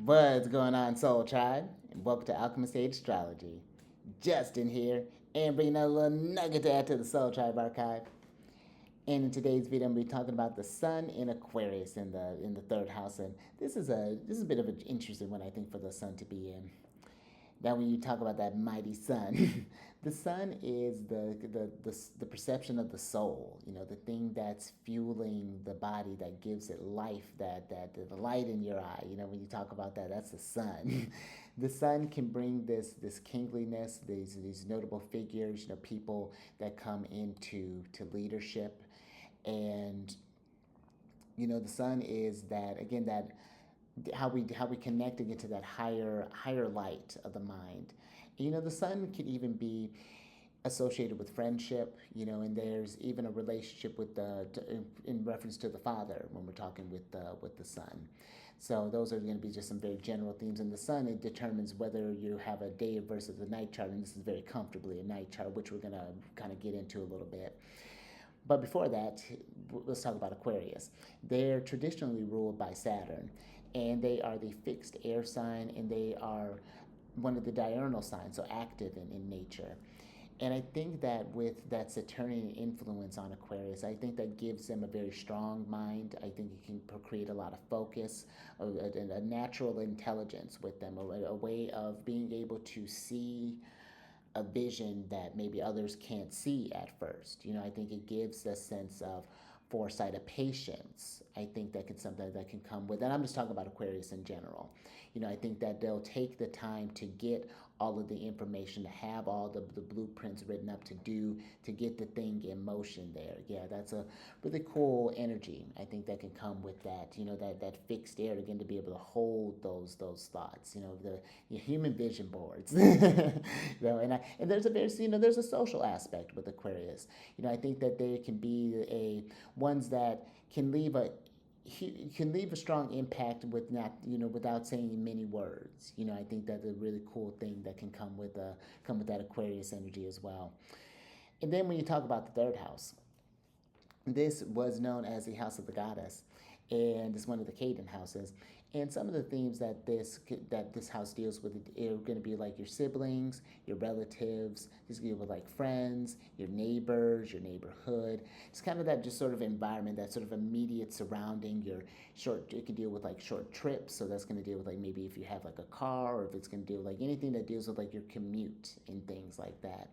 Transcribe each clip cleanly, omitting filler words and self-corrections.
What's going on, Soul Tribe? And welcome to Alchemist Astrology. Justin here, and bringing another little nugget to add to the Soul Tribe archive. And in today's video, I'm going to be talking about the Sun in Aquarius in the third house, and this is a bit of an interesting one, I think, for the Sun to be in. Now, when you talk about that mighty sun, the sun is the perception of the soul. You know, the thing that's fueling the body, that gives it life, that the light in your eye. You know, when you talk about that, that's the sun. The sun can bring this kingliness, these notable figures. You know, people that come into to leadership, and the sun is that, again, that how we connect and get to that higher light of the mind. The sun can even be associated with friendship, and there's even a relationship with in reference to the father when we're talking with the sun. So those are going to be just some very general themes. And the sun, it determines whether you have a day versus a night chart, and this is very comfortably a night chart, which we're going to kind of get into a little bit. But before that, let's talk about Aquarius. They're traditionally ruled by Saturn, and they are the fixed air sign, and they are one of the diurnal signs, so active in nature. And I think that with that Saturnian influence on Aquarius, I think that gives them a very strong mind. I think it can create a lot of focus, a natural intelligence with them, a way of being able to see a vision that maybe others can't see at first. I think it gives a sense of foresight, of patience. I think that can something that can come with, and I'm just talking about Aquarius in general. I think that they'll take the time to get all of the information, to have all the blueprints written up, to get the thing in motion there. Yeah, that's a really cool energy. I think that can come with that. That fixed air, again, to be able to hold those thoughts. The human vision boards. And there's there's a social aspect with Aquarius. I think that they can be ones that can leave a strong impact with not without saying many words. I think that's a really cool thing that can come with that Aquarius energy as well. And then when you talk about the third house, this was known as the house of the goddess, and it's one of the Caden houses. And some of the themes that this house deals with are going to be like your siblings, your relatives. This deal with like friends, your neighbors, your neighborhood. It's kind of that just sort of environment, that sort of immediate surrounding. Your short, it can deal with like short trips. So that's going to deal with like maybe if you have like a car, or if it's going to deal with like anything that deals with like your commute and things like that.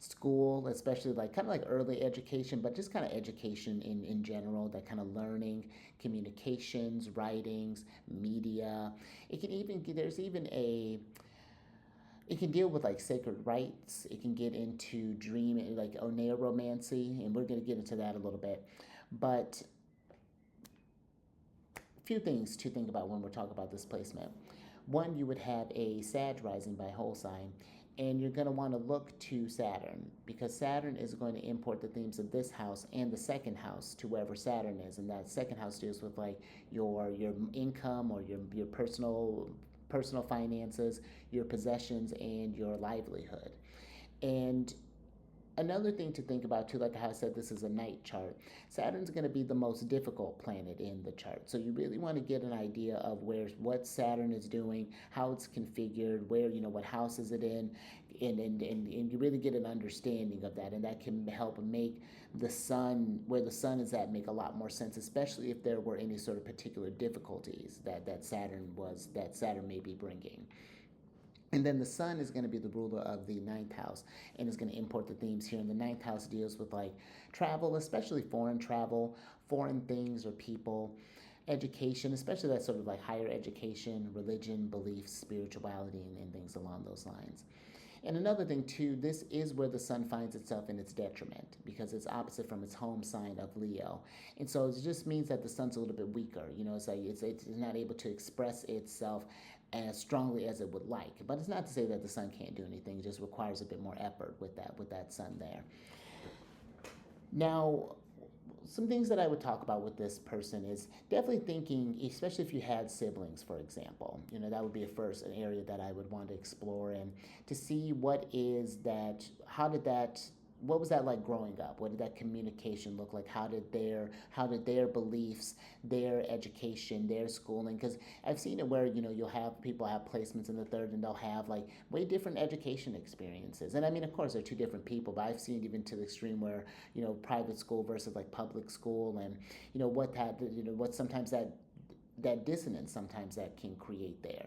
School, especially like kind of like early education, but just kind of education in general, that kind of learning, communications, writings, media. It can even, there's even it can deal with like sacred rites. It can get into dream, like oneiromancy, and we're going to get into that a little bit. But a few things to think about when we're talking about this placement. One, you would have a Sag rising by whole sign, and you're going to want to look to Saturn, because Saturn is going to import the themes of this house and the second house to wherever Saturn is, and that second house deals with like your income, or your personal finances, your possessions, and your livelihood. And another thing to think about too, like how I said, this is a night chart. Saturn's going to be the most difficult planet in the chart, so you really want to get an idea of what Saturn is doing, how it's configured, where what house is it in, and you really get an understanding of that, and that can help make the sun, where the sun is at, make a lot more sense, especially if there were any sort of particular difficulties that Saturn may be bringing. And then the sun is going to be the ruler of the ninth house, and is going to import the themes here. And the ninth house deals with like travel, especially foreign travel, foreign things or people, education, especially that sort of like higher education, religion, beliefs, spirituality, and things along those lines. And another thing too, this is where the sun finds itself in its detriment, because it's opposite from its home sign of Leo. And so it just means that the sun's a little bit weaker. It's like it's not able to express itself as strongly as it would like. But it's not to say that the sun can't do anything. It just requires a bit more effort with that sun there. Now, some things that I would talk about with this person is definitely thinking, especially if you had siblings, for example. That would be an area that I would want to explore, and to see what is that, how did that what was that like growing up? What did that communication look like? How did their beliefs, their education, their schooling? Because I've seen it where you'll have people have placements in the third, and they'll have like way different education experiences. And I mean, of course, they're two different people, but I've seen it even to the extreme where private school versus like public school, and what sometimes that dissonance sometimes that can create there.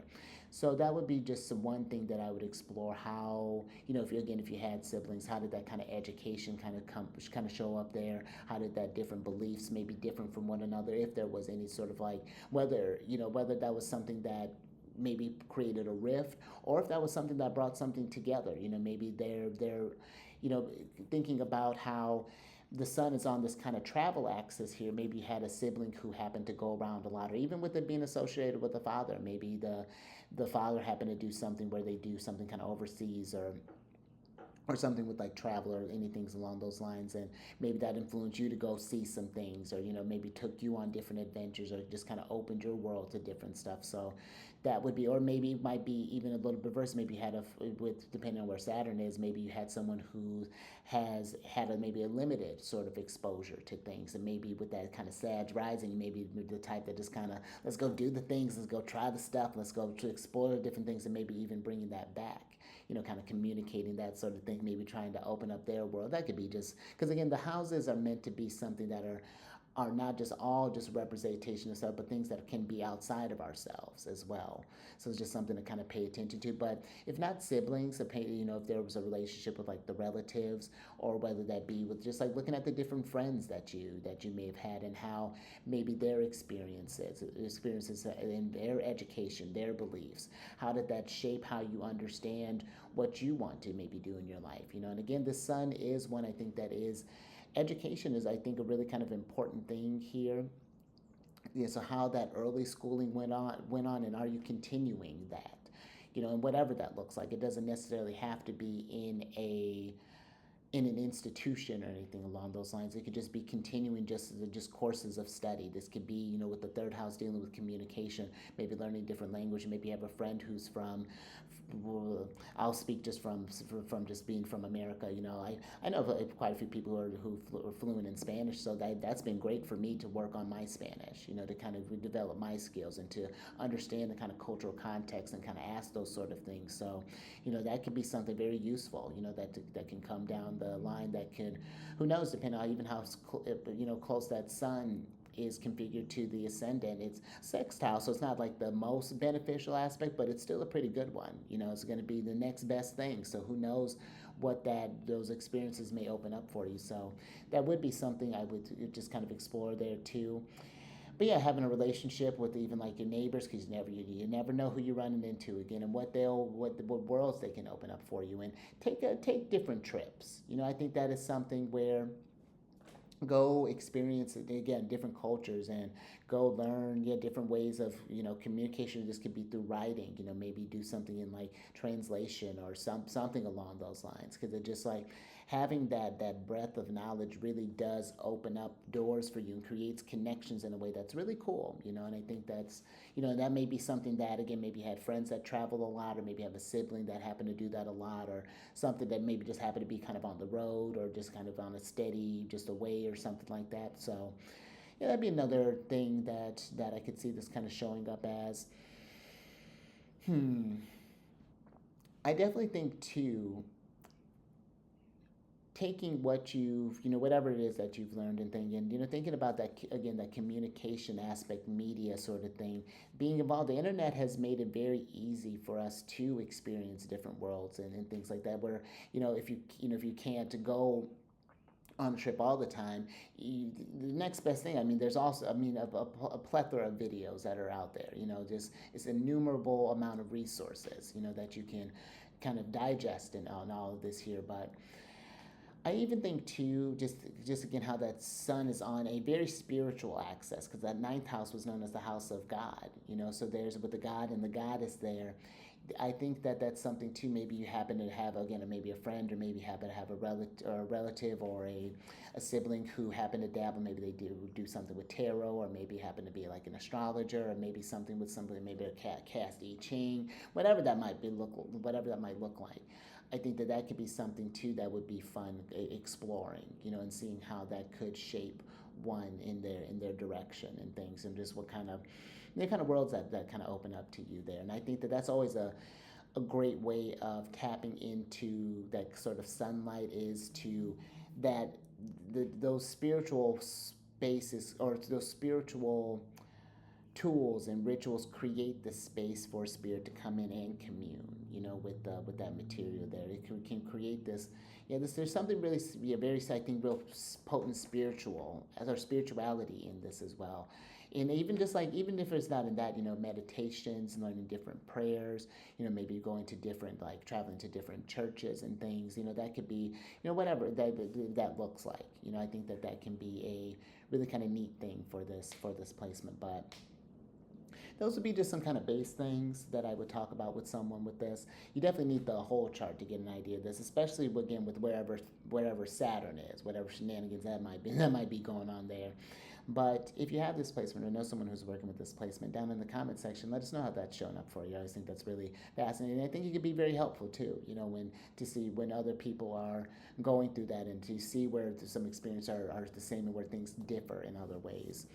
So that would be just some one thing that I would explore. How if you had siblings, how did that kind of education kind of show up there? How did that different beliefs maybe different from one another? If there was any sort of like whether that was something that maybe created a rift, or if that was something that brought something together. Maybe they're you know thinking about how the sun is on this kind of travel axis here. Maybe you had a sibling who happened to go around a lot, or even with it being associated with the father, maybe the father happened to do something where they do something kind of overseas, or something with like travel or anything along those lines, and maybe that influenced you to go see some things, or maybe took you on different adventures, or just kind of opened your world to different stuff. So that would be, or maybe it might be even a little bit reverse. Maybe you had with depending on where Saturn is, maybe you had someone who has had maybe a limited sort of exposure to things, and maybe with that kind of Sag rising, maybe the type that just kind of, let's go do the things, let's go try the stuff, let's go to explore different things, and maybe even bringing that back, kind of communicating that sort of thing, maybe trying to open up their world. That could be just because, again, the houses are meant to be something that are not just all just representation of stuff, but things that can be outside of ourselves as well. So it's just something to kind of pay attention to. But if not siblings, if there was a relationship with like the relatives, or whether that be with just like looking at the different friends that you may have had, and how maybe their experiences in their education, their beliefs, how did that shape how you understand what you want to maybe do in your life. And again, the sun is one, I think, that is education is, I think, a really kind of important thing here. Yeah, so how that early schooling went on, and are you continuing that? And whatever that looks like, it doesn't necessarily have to be in an institution or anything along those lines. It could just be continuing just courses of study. This could be, with the third house dealing with communication, maybe learning different language. Maybe you have a friend who's from, I'll speak just from just being from America. I know quite a few people who are fluent in Spanish, so that's been great for me to work on my Spanish. To kind of develop my skills and to understand the kind of cultural context and kind of ask those sort of things. So, that could be something very useful. That can come down the line, that could, who knows, depending on even how close that sun is configured to the ascendant. It's sextile, so it's not like the most beneficial aspect, but it's still a pretty good one. It's going to be the next best thing. So who knows what those experiences may open up for you. So that would be something I would just kind of explore there too. But yeah, having a relationship with even like your neighbors, because you never know who you're running into again, and what worlds they can open up for you, and take different trips. I think that is something where go experience again different cultures, and go learn different ways of communication. This could be through writing, maybe do something in like translation or something along those lines, because it just like having that breadth of knowledge really does open up doors for you and creates connections in a way that's really cool. And I think that's that may be something that, again, maybe you had friends that travel a lot, or maybe have a sibling that happened to do that a lot, or something that maybe just happened to be kind of on the road, or just kind of on a steady just away or something like that. So yeah, that'd be another thing that I could see this kind of showing up as. I definitely think too, taking what whatever it is that you've learned, and thinking about that again, that communication aspect, media sort of thing, being involved. The internet has made it very easy for us to experience different worlds, and things like that, where if you can't go on a trip all the time, the next best thing, there's also, a plethora of videos that are out there, just it's an innumerable amount of resources, that you can kind of digest on all of this here. But I even think too, just again, how that sun is on a very spiritual axis, because that ninth house was known as the house of God. So there's with the God and the goddess there. I think that that's something too. Maybe you happen to have, again, maybe a friend, or maybe happen to have a relative or a sibling who happen to dabble. Maybe they do something with tarot, or maybe happen to be like an astrologer, or maybe something with somebody, maybe a cast I Ching, whatever that might look like. I think that that could be something too that would be fun exploring, and seeing how that could shape one in their direction and things, and just what kind of the kind of worlds that kind of open up to you there. And I think that that's always a great way of tapping into that sort of sunlight, is to that those spiritual spaces, or those spiritual tools and rituals, create the space for spirit to come in and commune, with that material there. It can create this, there's something really, very, I think, real potent spiritual, as our spirituality in this as well. And even just like, even if it's not in that, meditations, learning different prayers, maybe going to different, like traveling to different churches and things, that could be, whatever that looks like. I think that that can be a really kind of neat thing for this placement. But those would be just some kind of base things that I would talk about with someone with this. You definitely need the whole chart to get an idea of this, especially again with wherever Saturn is, whatever shenanigans that might be going on there. But if you have this placement or know someone who's working with this placement, down in the comment section, let us know how that's showing up for you. I always think that's really fascinating. I think it could be very helpful too, when to see when other people are going through that, and to see where some experiences are the same and where things differ in other ways.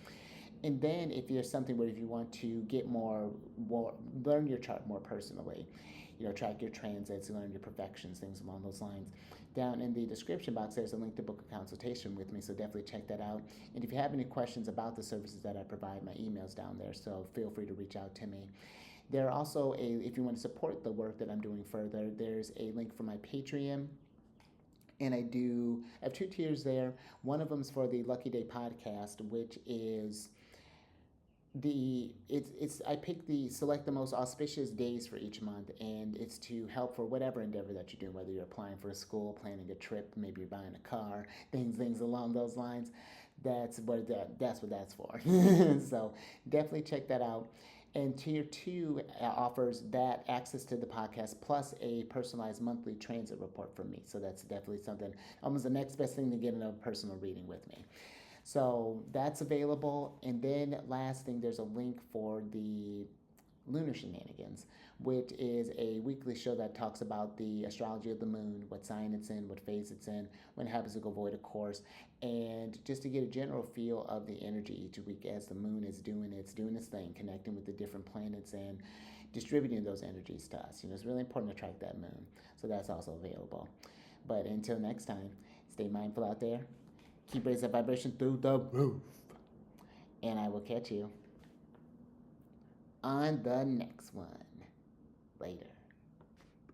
And then if there's something where if you want to get more learn your chart more personally, track your transits, learn your perfections, things along those lines, down in the description box there's a link to book a consultation with me, so definitely check that out. And if you have any questions about the services that I provide, my email's down there, so feel free to reach out to me. There are also if you want to support the work that I'm doing further, there's a link for my Patreon. And I have 2 tiers there. One of them's for the Lucky Day podcast, which is I select the most auspicious days for each month, and it's to help for whatever endeavor that you're doing, whether you're applying for a school, planning a trip, maybe you're buying a car, things along those lines. That's what that's for. So definitely check that out. And tier 2 offers that access to the podcast plus a personalized monthly transit report from me. So that's definitely something, almost the next best thing to getting a personal reading with me. So that's available. And then last thing, there's a link for the Lunar Shenanigans, which is a weekly show that talks about the astrology of the moon, what sign it's in, what phase it's in, when it happens to go void, of course, and just to get a general feel of the energy each week as the moon is doing its thing, connecting with the different planets and distributing those energies to us. It's really important to track that moon. So that's also available. But until next time, stay mindful out there. Keep raising that vibration through the roof. And I will catch you on the next one. Later.